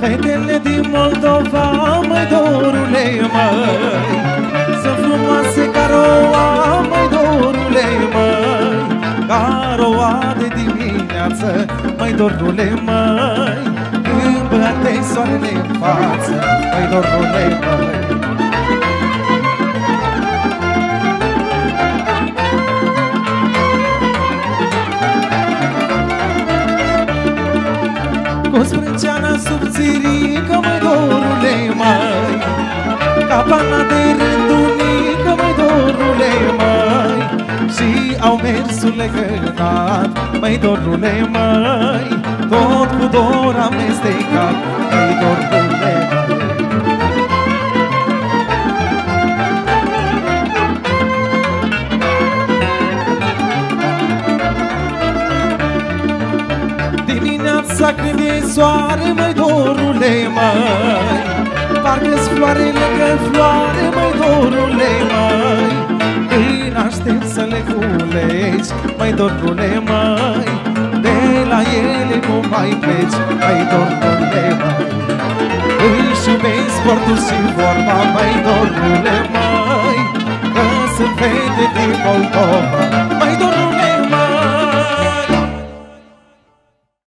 Fetele din Moldova, măi dorule, măi, sunt frumoase ca roa, măi dorule, măi, ca roa de dimineață, măi dorule, măi, când bate soarele în față, măi dorule, măi. Cu sprânceana subțirică, măi dorule, măi, ca pana de rândunică, măi dorule, măi, și au mersul legănat, măi dorule, măi, tot cu dor amestecat, măi dorule, măi. Dimineața când e soare, măi dorule, măi, parcă-s floare lângă floare, măi dorule, măi, îi aștept să le culegi, măi dorule, măi, de la ele nu mai pleci, măi dorule, măi. Își iubesc sportul și vorba, măi dorule, măi, că sunt fete din Moldova.